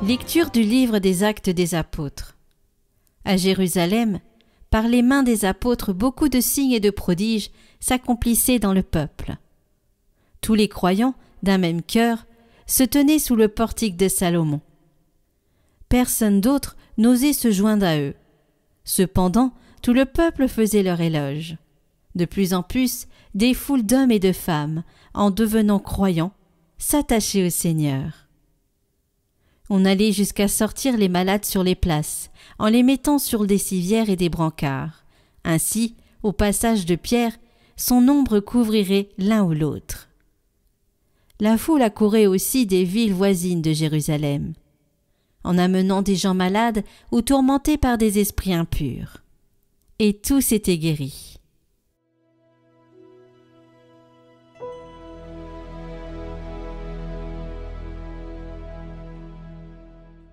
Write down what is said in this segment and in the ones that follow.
Lecture du livre des Actes des Apôtres. À Jérusalem, par les mains des apôtres, beaucoup de signes et de prodiges s'accomplissaient dans le peuple. Tous les croyants, d'un même cœur, se tenaient sous le portique de Salomon. Personne d'autre n'osait se joindre à eux. Cependant, tout le peuple faisait leur éloge. De plus en plus, des foules d'hommes et de femmes, en devenant croyants, s'attachaient au Seigneur. On allait jusqu'à sortir les malades sur les places, en les mettant sur des civières et des brancards. Ainsi, au passage de Pierre, son ombre couvrirait l'un ou l'autre. La foule accourait aussi des villes voisines de Jérusalem, en amenant des gens malades ou tourmentés par des esprits impurs. Et tous étaient guéris.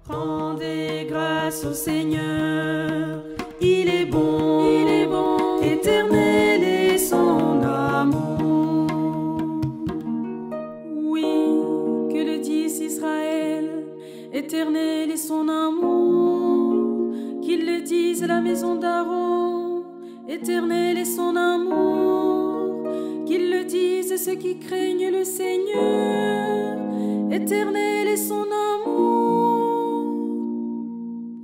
Rendez grâce au Seigneur, il est bon, éternel est son amour. Oui, que le dise Israël, éternel est son amour. Qu'il le dise la maison d'Aaron, éternel est son amour. Qu'ils le disent ceux qui craignent le Seigneur, éternel est son amour.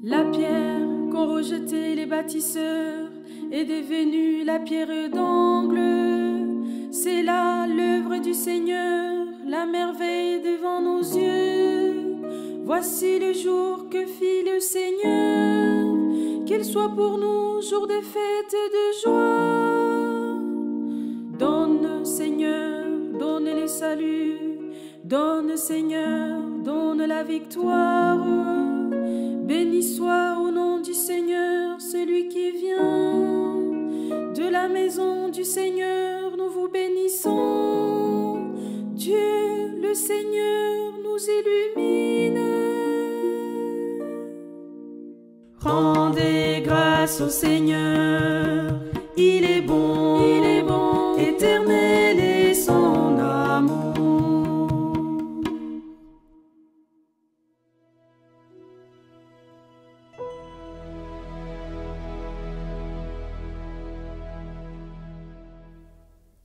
La pierre qu'ont rejetée les bâtisseurs est devenue la pierre d'angle. C'est là l'œuvre du Seigneur, la merveille devant nos yeux. Voici le jour que fit le Seigneur, qu'il soit pour nous jour de fête et de joie. Donne, Seigneur, donne le salut. Donne, Seigneur, donne la victoire. Béni soit au nom du Seigneur celui qui vient. De la maison du Seigneur nous vous bénissons. Dieu le Seigneur nous illumine. Rendez grâce au Seigneur, il est bon, éternel est son amour.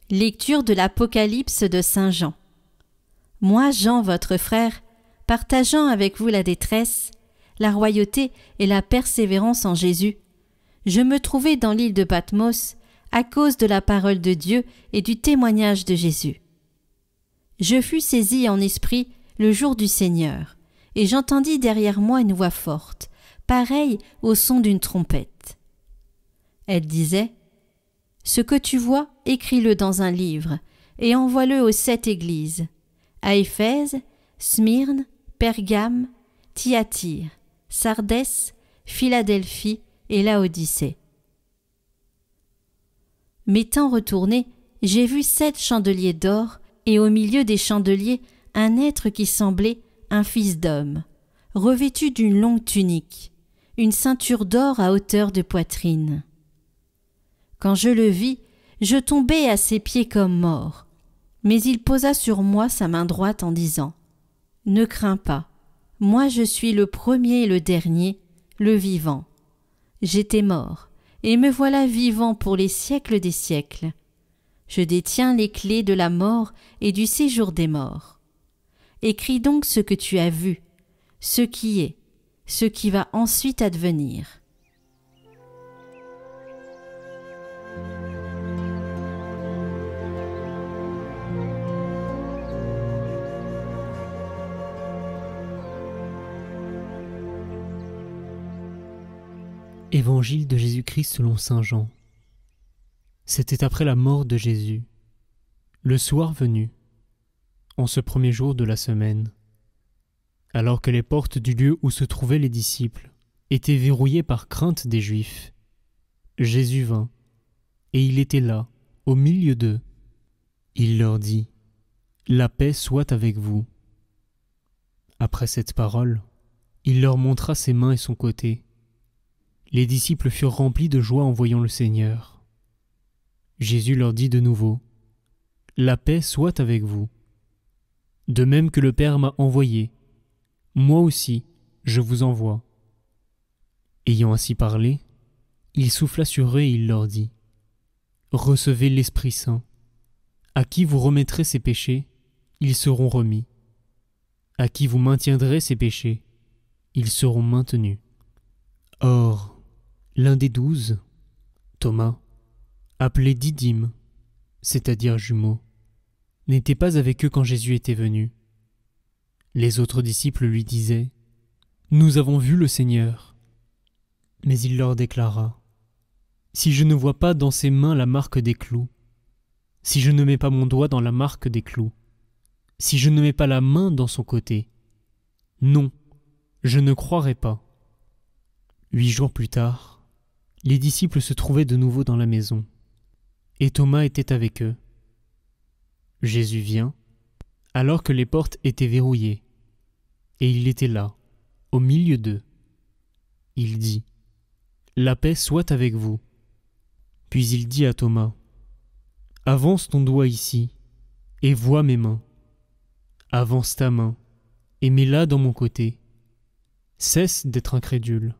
Lecture de l'Apocalypse de Saint Jean. Moi, Jean, votre frère, partageant avec vous la détresse, la royauté et la persévérance en Jésus, je me trouvais dans l'île de Patmos à cause de la parole de Dieu et du témoignage de Jésus. Je fus saisi en esprit le jour du Seigneur, et j'entendis derrière moi une voix forte, pareille au son d'une trompette. Elle disait: Ce que tu vois, écris-le dans un livre, et envoie-le aux 7 églises, à Éphèse, Smyrne, Pergame, Thyatire, Sardès, Philadelphie et Laodicée. M'étant retourné, j'ai vu 7 chandeliers d'or, et au milieu des chandeliers, un être qui semblait un fils d'homme, revêtu d'une longue tunique, une ceinture d'or à hauteur de poitrine. Quand je le vis, je tombai à ses pieds comme mort, mais il posa sur moi sa main droite en disant: Ne crains pas, moi je suis le premier et le dernier, le vivant. J'étais mort, et me voilà vivant pour les siècles des siècles. Je détiens les clés de la mort et du séjour des morts. Écris donc ce que tu as vu, ce qui est, ce qui va ensuite advenir. Évangile de Jésus-Christ selon saint Jean. C'était après la mort de Jésus, le soir venu, en ce premier jour de la semaine, alors que les portes du lieu où se trouvaient les disciples étaient verrouillées par crainte des Juifs. Jésus vint, et il était là, au milieu d'eux. Il leur dit : « La paix soit avec vous. » Après cette parole, il leur montra ses mains et son côté. Les disciples furent remplis de joie en voyant le Seigneur. Jésus leur dit de nouveau : « La paix soit avec vous. De même que le Père m'a envoyé, moi aussi je vous envoie. » Ayant ainsi parlé, il souffla sur eux et il leur dit : « Recevez l'Esprit Saint. À qui vous remettrez ses péchés, ils seront remis. À qui vous maintiendrez ses péchés, ils seront maintenus. » Or, l'un des 12, Thomas, appelé Didyme, c'est-à-dire jumeau, n'était pas avec eux quand Jésus était venu. Les autres disciples lui disaient : « Nous avons vu le Seigneur. » Mais il leur déclara : « Si je ne vois pas dans ses mains la marque des clous, si je ne mets pas mon doigt dans la marque des clous, si je ne mets pas la main dans son côté, non, je ne croirai pas. » 8 jours plus tard, les disciples se trouvaient de nouveau dans la maison, et Thomas était avec eux. Jésus vient, alors que les portes étaient verrouillées, et il était là, au milieu d'eux. Il dit : « La paix soit avec vous. » Puis il dit à Thomas : « Avance ton doigt ici, et vois mes mains. Avance ta main, et mets-la dans mon côté. Cesse d'être incrédule,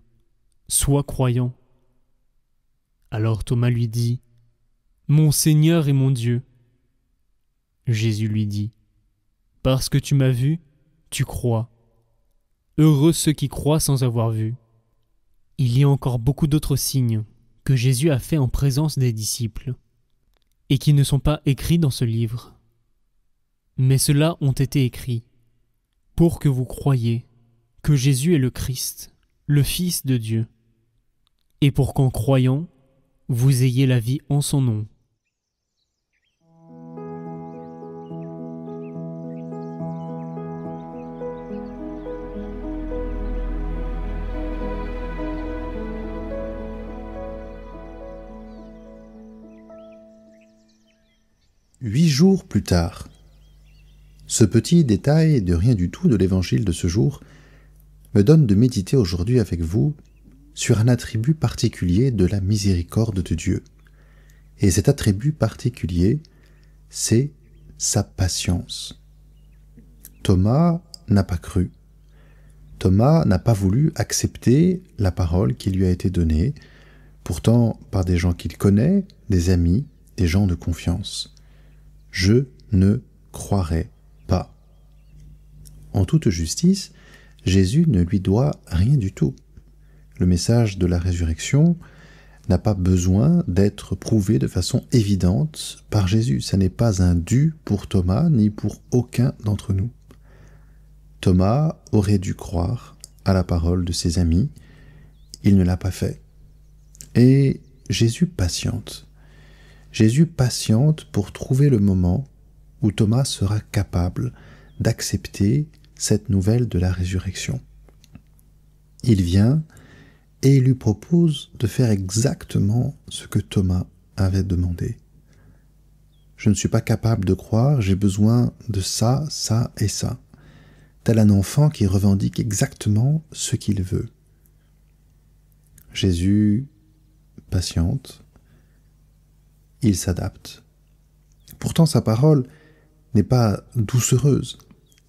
sois croyant. » Alors Thomas lui dit : « Mon Seigneur et mon Dieu. » Jésus lui dit : « Parce que tu m'as vu, tu crois. Heureux ceux qui croient sans avoir vu. » Il y a encore beaucoup d'autres signes que Jésus a faits en présence des disciples et qui ne sont pas écrits dans ce livre. Mais ceux-là ont été écrits pour que vous croyiez que Jésus est le Christ, le Fils de Dieu, et pour qu'en croyant, vous ayez la vie en son nom. Huit jours plus tard. Ce petit détail de rien du tout de l'évangile de ce jour me donne de méditer aujourd'hui avec vous sur un attribut particulier de la miséricorde de Dieu. Et cet attribut particulier, c'est sa patience. Thomas n'a pas cru. Thomas n'a pas voulu accepter la parole qui lui a été donnée, pourtant par des gens qu'il connaît, des amis, des gens de confiance. Je ne croirai pas. En toute justice, Jésus ne lui doit rien du tout. Le message de la résurrection n'a pas besoin d'être prouvé de façon évidente par Jésus. Ça n'est pas un dû pour Thomas ni pour aucun d'entre nous. Thomas aurait dû croire à la parole de ses amis. Il ne l'a pas fait. Et Jésus patiente. Jésus patiente pour trouver le moment où Thomas sera capable d'accepter cette nouvelle de la résurrection. Il vient et il lui propose de faire exactement ce que Thomas avait demandé. Je ne suis pas capable de croire, j'ai besoin de ça, ça et ça. Tel un enfant qui revendique exactement ce qu'il veut. Jésus patiente. Il s'adapte. Pourtant, sa parole n'est pas doucereuse,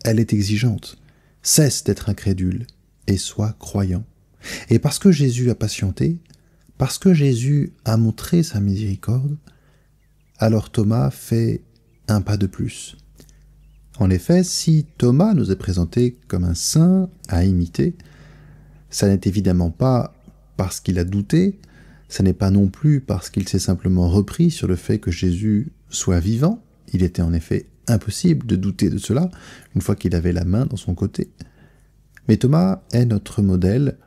elle est exigeante. Cesse d'être incrédule et sois croyant. Et parce que Jésus a patienté, parce que Jésus a montré sa miséricorde, alors Thomas fait un pas de plus. En effet, si Thomas nous est présenté comme un saint à imiter, ça n'est évidemment pas parce qu'il a douté, ce n'est pas non plus parce qu'il s'est simplement repris sur le fait que Jésus soit vivant. Il était en effet impossible de douter de cela, une fois qu'il avait la main dans son côté. Mais Thomas est notre modèle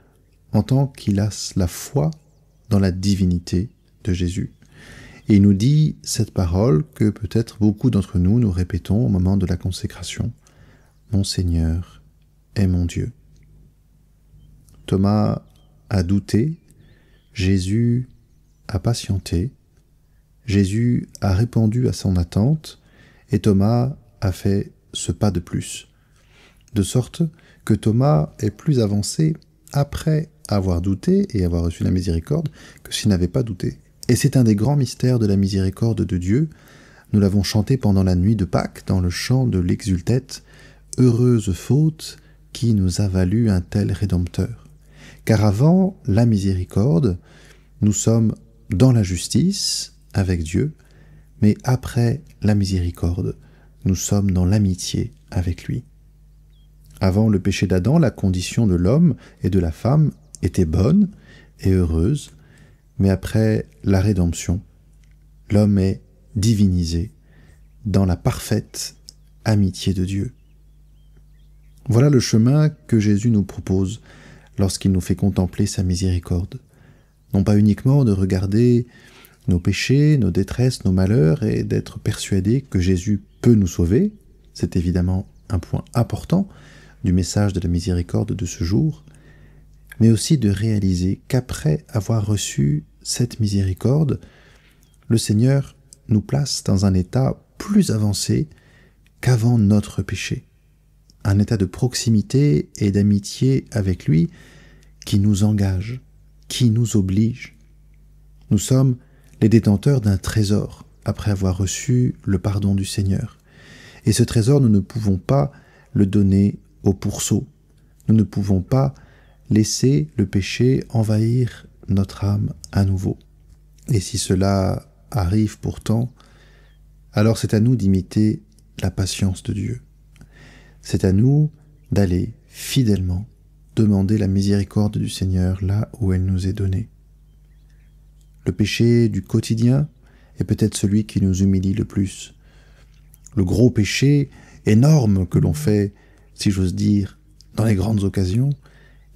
en tant qu'il a la foi dans la divinité de Jésus. Et il nous dit cette parole que peut-être beaucoup d'entre nous nous répétons au moment de la consécration. « Mon Seigneur est mon Dieu ». Thomas a douté, Jésus a patienté, Jésus a répondu à son attente Et Thomas a fait ce pas de plus. De sorte que Thomas est plus avancé après avoir douté et avoir reçu la miséricorde que s'il n'avait pas douté. Et c'est un des grands mystères de la miséricorde de Dieu. Nous l'avons chanté pendant la nuit de Pâques dans le chant de l'exultète « Heureuse faute qui nous a valu un tel Rédempteur ». Car avant la miséricorde, nous sommes dans la justice avec Dieu, mais après la miséricorde, nous sommes dans l'amitié avec lui. Avant le péché d'Adam, la condition de l'homme et de la femme était bonne et heureuse, mais après la rédemption, l'homme est divinisé dans la parfaite amitié de Dieu. Voilà le chemin que Jésus nous propose lorsqu'il nous fait contempler sa miséricorde. Non pas uniquement de regarder nos péchés, nos détresses, nos malheurs et d'être persuadé que Jésus peut nous sauver, c'est évidemment un point important du message de la miséricorde de ce jour, mais aussi de réaliser qu'après avoir reçu cette miséricorde, le Seigneur nous place dans un état plus avancé qu'avant notre péché, un état de proximité et d'amitié avec lui qui nous engage, qui nous oblige. Nous sommes les détenteurs d'un trésor après avoir reçu le pardon du Seigneur. Et ce trésor, nous ne pouvons pas le donner au pourceau. Nous ne pouvons pas laisser le péché envahir notre âme à nouveau. Et si cela arrive pourtant, alors c'est à nous d'imiter la patience de Dieu. C'est à nous d'aller fidèlement demander la miséricorde du Seigneur là où elle nous est donnée. Le péché du quotidien est peut-être celui qui nous humilie le plus. Le gros péché énorme que l'on fait, si j'ose dire, dans les grandes occasions,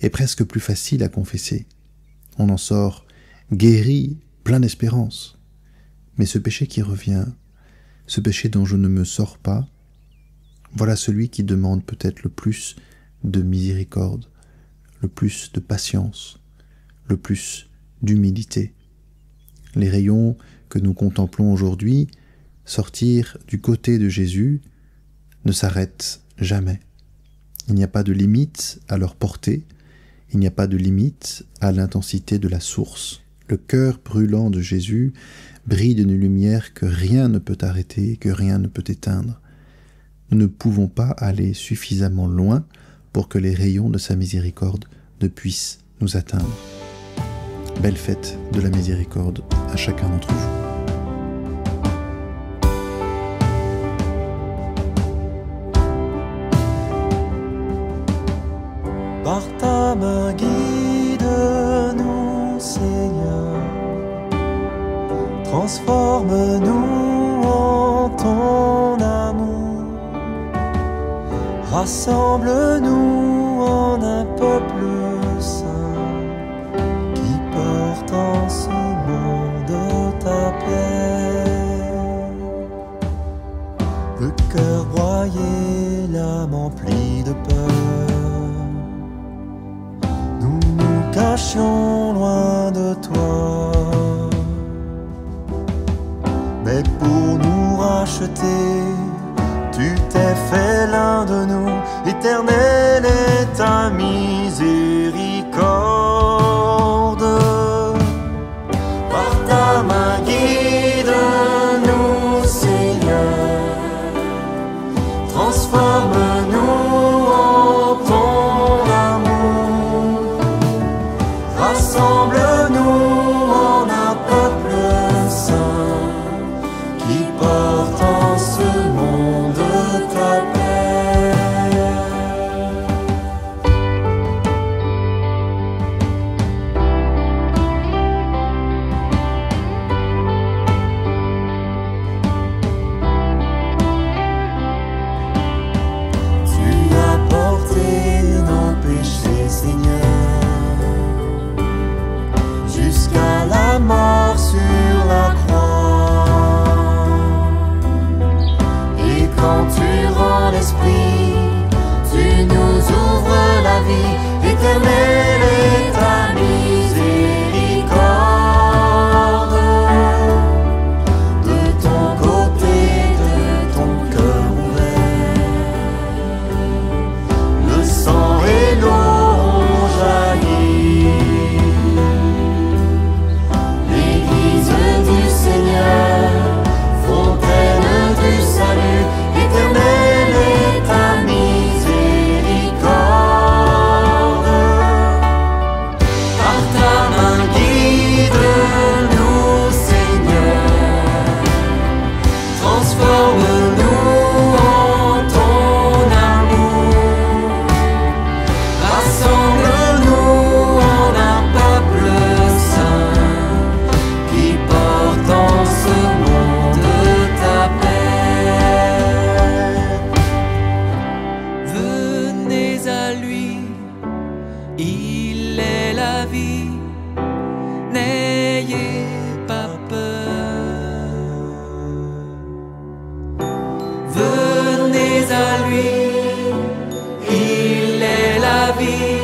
est presque plus facile à confesser. On en sort guéri, plein d'espérance. Mais ce péché qui revient, ce péché dont je ne me sors pas, voilà celui qui demande peut-être le plus de miséricorde, le plus de patience, le plus d'humilité. Les rayons que nous contemplons aujourd'hui sortir du côté de Jésus ne s'arrêtent jamais. Il n'y a pas de limite à leur portée, il n'y a pas de limite à l'intensité de la source. Le cœur brûlant de Jésus brille d'une lumière que rien ne peut arrêter, que rien ne peut éteindre. Nous ne pouvons pas aller suffisamment loin pour que les rayons de sa miséricorde ne puissent nous atteindre. Belle fête de la miséricorde à chacun d'entre vous. Par ta main guide-nous, Seigneur, transforme-nous en ton amour, rassemble-nous en un peuple saint qui porte en ce monde ta paix. Le cœur broyé, l'âme emplie de peur, cachions loin de toi, mais pour nous racheter, tu t'es fait l'un de nous. Éternelle est ta miséricorde. Par ta main guide-nous, Seigneur, transforme-nous en ton amour, rassemble-nous en un peuple saint qui porte en ce monde ta paix. Transforme-nous en ton amour. Rassemble-nous en un peuple saint qui porte en ce monde ta paix. Venez à lui, il est la vie. N'ayez pas peur. Venez à lui, il est la vie.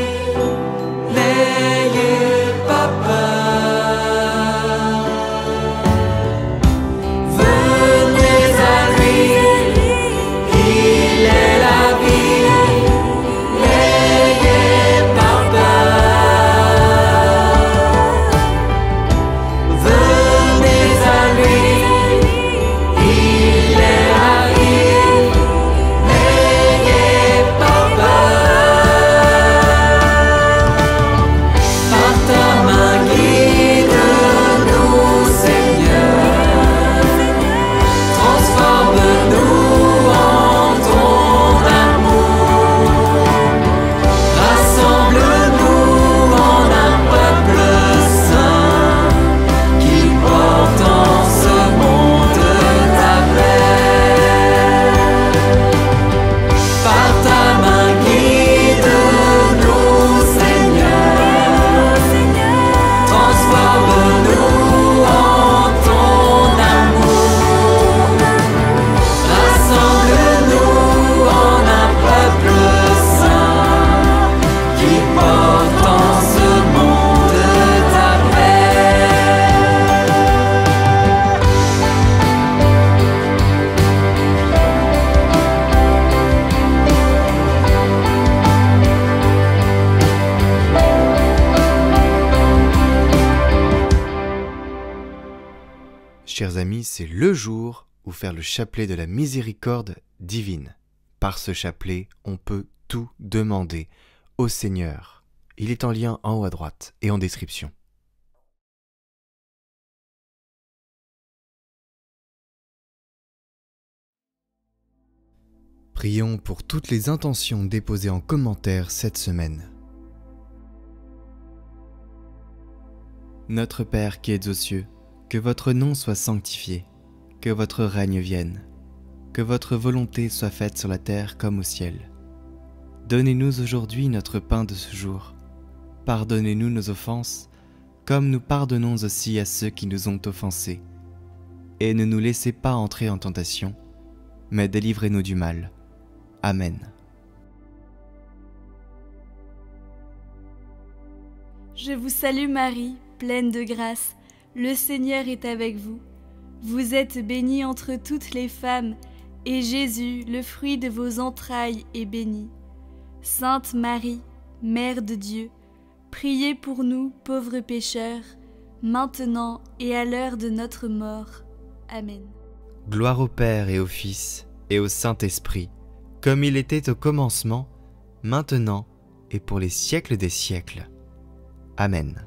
N'ayez pas peur. Venez à lui, il est la vie. N'ayez pas peur. Venez à lui, il est la vie. N'ayez pas peur. Par ta main guide-nous, Seigneur. Transforme-nous en ton amour. Rassemble-nous en un peuple saint qui porte en ce monde ta paix. Par ta main guide-nous, Seigneur. Transforme-nous en ton amour. Rassemble-nous en un peuple saint qui porte en ce monde ta paix. Chers amis, c'est le jour où faire le chapelet de la miséricorde divine. Par ce chapelet, on peut tout demander au Seigneur. Il est en lien en haut à droite et en description. Prions pour toutes les intentions déposées en commentaire cette semaine. Notre Père qui êtes aux cieux, que votre nom soit sanctifié, que votre règne vienne, que votre volonté soit faite sur la terre comme au ciel. Donnez-nous aujourd'hui notre pain de ce jour. Pardonnez-nous nos offenses, comme nous pardonnons aussi à ceux qui nous ont offensés. Et ne nous laissez pas entrer en tentation, mais délivrez-nous du mal. Amen. Je vous salue Marie, pleine de grâce. Le Seigneur est avec vous. Vous êtes bénie entre toutes les femmes, et Jésus, le fruit de vos entrailles, est béni. Sainte Marie, Mère de Dieu, priez pour nous, pauvres pécheurs, maintenant et à l'heure de notre mort. Amen. Gloire au Père et au Fils et au Saint-Esprit, comme il était au commencement, maintenant et pour les siècles des siècles. Amen.